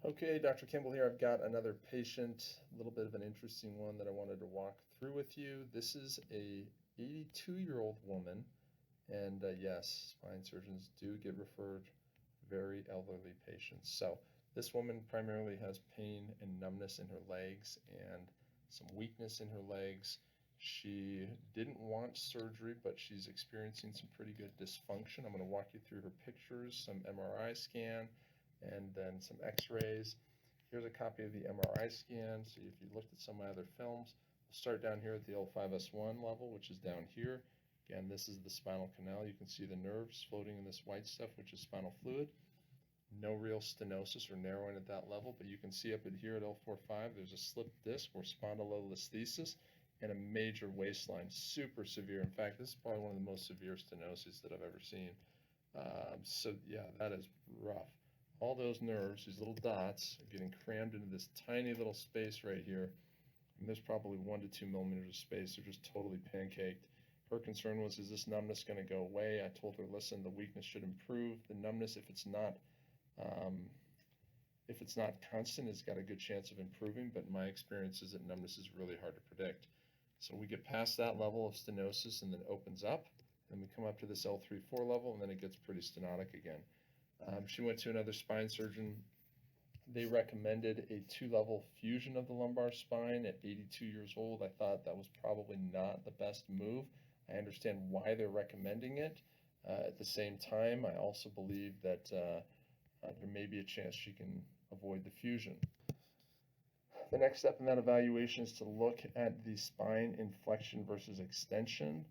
Okay, Dr. Kimball here. I've got another patient, a little bit of an interesting one that I wanted to walk through with you. This is a 82-year-old woman, and yes, spine surgeons do get referred very elderly patients. So this woman primarily has pain and numbness in her legs and some weakness in her legs. She didn't want surgery, but she's experiencing some pretty good dysfunction. I'm going to walk you through her pictures, some MRI scan, and then some x-rays. Here's a copy of the MRI scan. So if you looked at some of my other films, we'll start down here at the L5S1 level, which is down here. Again, this is the spinal canal. You can see the nerves floating in this white stuff, which is spinal fluid. No real stenosis or narrowing at that level, but you can see up at here at L4-5, there's a slipped disc or spondylolisthesis and a major waistline, super severe. In fact, this is probably one of the most severe stenoses that I've ever seen. So yeah, that is rough. All those nerves, these little dots, are getting crammed into this tiny little space right here. And there's probably 1 to 2 millimeters of space. They're just totally pancaked. Her concern was, is this numbness going to go away? I told her, listen, the weakness should improve. The numbness, if it's not constant, it's got a good chance of improving. But my experience is that numbness is really hard to predict. So we get past that level of stenosis and then opens up. And we come up to this L3-4 level, and then it gets pretty stenotic again. She went to another spine surgeon. They recommended a 2-level fusion of the lumbar spine at 82 years old. I thought that was probably not the best move. I understand why they're recommending it. At the same time, I also believe that there may be a chance she can avoid the fusion. The next step in that evaluation is to look at the spine inflection versus extension.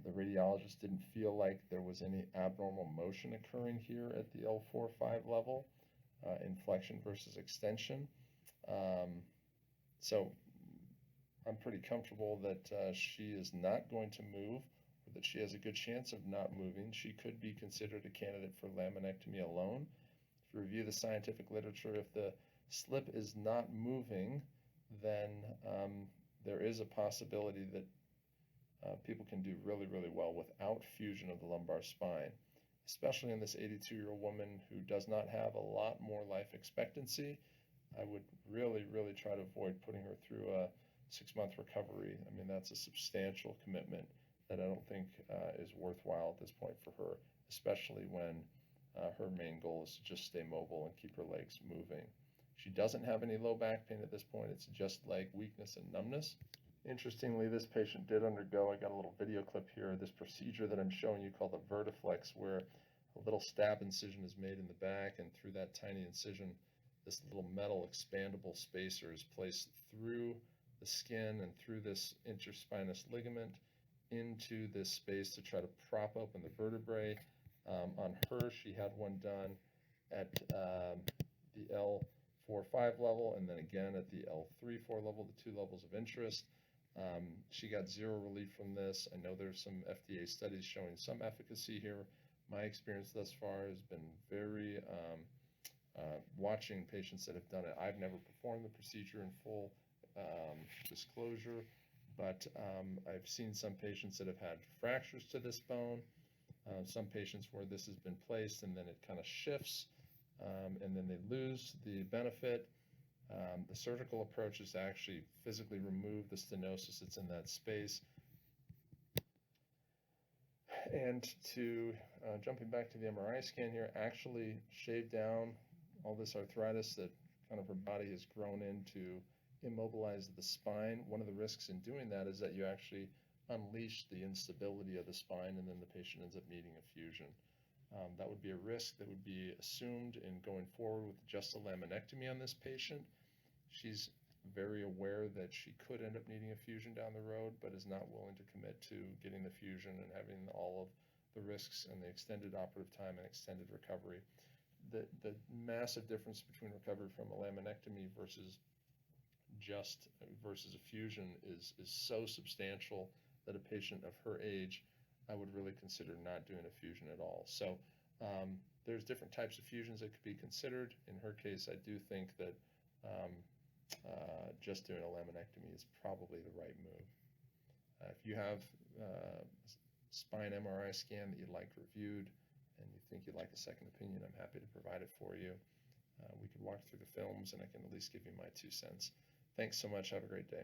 The radiologist didn't feel like there was any abnormal motion occurring here at the L4-5 level, inflection versus extension. So I'm pretty comfortable that she is not going to move, or that she has a good chance of not moving. She could be considered a candidate for laminectomy alone. If you review the scientific literature, if the slip is not moving, then there is a possibility that people can do really, really well without fusion of the lumbar spine, especially in this 82-year-old woman who does not have a lot more life expectancy. I would really, really try to avoid putting her through a 6-month recovery. I mean, that's a substantial commitment that I don't think is worthwhile at this point for her, especially when her main goal is to just stay mobile and keep her legs moving. She doesn't have any low back pain at this point. It's just leg weakness and numbness. Interestingly, this patient did undergo, I got a little video clip here, this procedure that I'm showing you called the Vertiflex, where a little stab incision is made in the back, and through that tiny incision, this little metal expandable spacer is placed through the skin and through this interspinous ligament into this space to try to prop open the vertebrae. On her, she had one done at the L4-5 level, and then again at the L3-4 level, the 2 levels of interest. She got 0 relief from this. I know there's some FDA studies showing some efficacy here. My experience thus far has been very watching patients that have done it. I've never performed the procedure in full disclosure, but I've seen some patients that have had fractures to this bone, some patients where this has been placed and then it kind of shifts, and then they lose the benefit. The surgical approach is to actually physically remove the stenosis that's in that space. And to, jumping back to the MRI scan here, actually shave down all this arthritis that kind of her body has grown into, immobilize the spine. One of the risks in doing that is that you actually unleash the instability of the spine, and then the patient ends up needing a fusion. That would be a risk that would be assumed in going forward with just a laminectomy on this patient. She's very aware that she could end up needing a fusion down the road, but is not willing to commit to getting the fusion and having all of the risks and the extended operative time and extended recovery. The massive difference between recovery from a laminectomy versus a fusion is so substantial that a patient of her age, I would really consider not doing a fusion at all. So there's different types of fusions that could be considered. In her case, I do think that just doing a laminectomy is probably the right move. If you have a spine MRI scan that you'd like reviewed and you think you'd like a second opinion, I'm happy to provide it for you. We can could walk through the films and I can at least give you my 2 cents. Thanks so much. Have a great day.